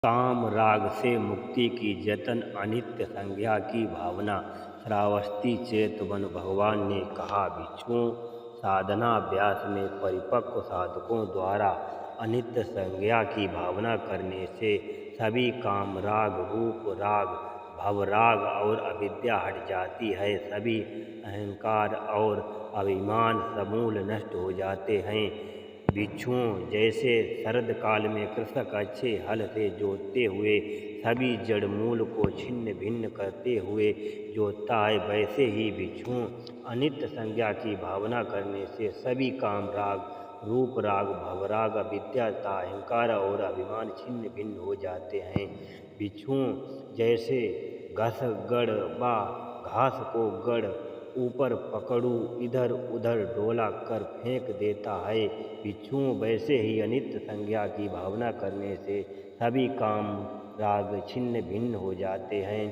काम राग से मुक्ति की जतन अनित्य संज्ञा की भावना। श्रावस्ती चेतवन भगवान ने कहा, भिक्षुओं, साधनाभ्यास में परिपक्व साधकों द्वारा अनित्य संज्ञा की भावना करने से सभी काम राग, रूप राग, भवराग और अविद्या हट जाती है। सभी अहंकार और अभिमान समूल नष्ट हो जाते हैं। भिक्षुओं, जैसे शरद काल में कृषक अच्छे हल से जोतते हुए सभी जड़ मूल को छिन्न भिन्न करते हुए जोतता है, वैसे ही भिक्षुओं अनित्य संज्ञा की भावना करने से सभी काम राग, रूप राग, भवराग, अविद्या, अहंकार और अभिमान छिन्न भिन्न हो जाते हैं। भिक्षुओं, जैसे घस गढ़ व घास को गढ़ ऊपर पकड़ू इधर उधर डोला कर फेंक देता है, भिक्षुओं, वैसे ही अनित्य संज्ञा की भावना करने से सभी काम राग छिन्न भिन्न हो जाते हैं।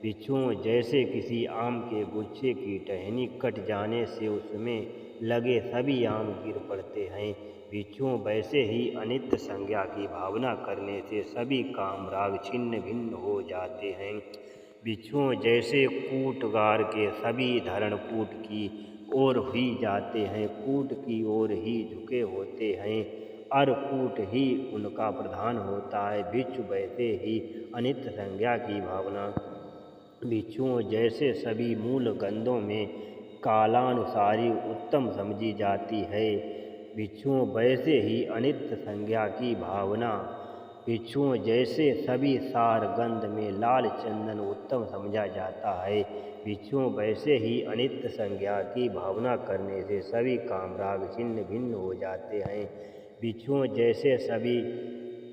भिक्षुओं, जैसे किसी आम के गुच्छे की टहनी कट जाने से उसमें लगे सभी आम गिर पड़ते हैं, भिक्षुओं, वैसे ही अनित्य संज्ञा की भावना करने से सभी काम राग छिन्न भिन्न हो जाते हैं। भिक्षुओं, जैसे कूटगार के सभी धरण कूट की ओर ही जाते हैं, कूट की ओर ही झुके होते हैं, कूट ही उनका प्रधान होता है, भिक्षु, वैसे ही अनित्य संज्ञा की भावना। भिक्षुओं, जैसे सभी मूल गंधों में कालानुसारी उत्तम समझी जाती है, भिक्षुओं, वैसे ही अनित्य संज्ञा की भावना। भिक्षुओं, जैसे सभी सार गंध में लाल चंदन उत्तम समझा जाता है, भिक्षुओं, वैसे ही अनित्य संज्ञा की भावना करने से सभी काम राग छिन्न भिन्न हो जाते हैं। भिक्षुओं, जैसे सभी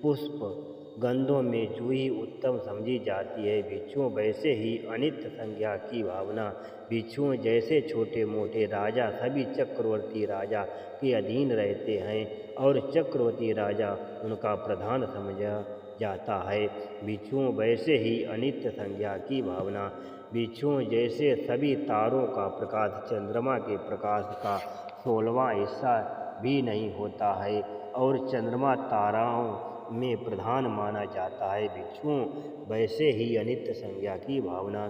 पुष्प गंधों में जूही उत्तम समझी जाती है, भिक्षुओं, वैसे ही अनित्य संज्ञा की भावना। भिक्षुओं, जैसे छोटे मोटे राजा सभी चक्रवर्ती राजा के अधीन रहते हैं और चक्रवर्ती राजा उनका प्रधान समझा जाता है, भिक्षुओं, वैसे ही अनित्य संज्ञा की भावना। भिक्षुओं, जैसे सभी तारों का प्रकाश चंद्रमा के प्रकाश का 16वां हिस्सा भी नहीं होता है और चंद्रमा ताराओं में प्रधान माना जाता है, भिक्षुओं, वैसे ही अनित्य संज्ञा की भावना।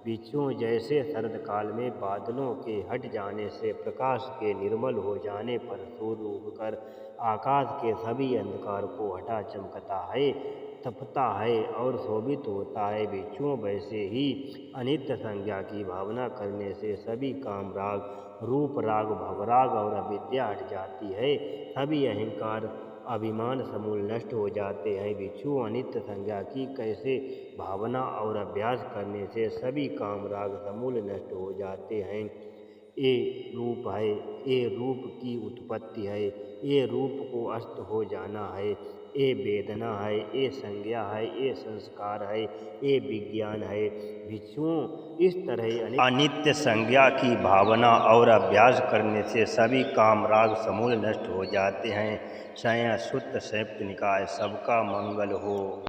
भिक्षुओं, जैसे शरद काल में बादलों के हट जाने से प्रकाश के निर्मल हो जाने पर सूर्य उगकर आकाश के सभी अंधकार को हटा चमकता है, तपता है और शोभित होता है, भिक्षुओं, वैसे ही अनित्य संज्ञा की भावना करने से सभी काम राग, रूप राग, भवराग और अविद्या हट जाती है, सभी अहंकार अभिमान समूल नष्ट हो जाते हैं, भिक्षुओं, अनित्य संज्ञा की कैसे भावना और अभ्यास करने से सभी काम राग समूल नष्ट हो जाते हैं। ये रूप है, ये रूप की उत्पत्ति है, ये रूप को अस्त हो जाना है, ये वेदना है, ये संज्ञा है, ये संस्कार है, ये विज्ञान है, भिक्षुओं, इस तरह अनित्य संज्ञा की भावना और अभ्यास करने से सभी काम राग समूल नष्ट हो जाते हैं। संयत सुत्त संयुक्त निकाय। सबका मंगल हो।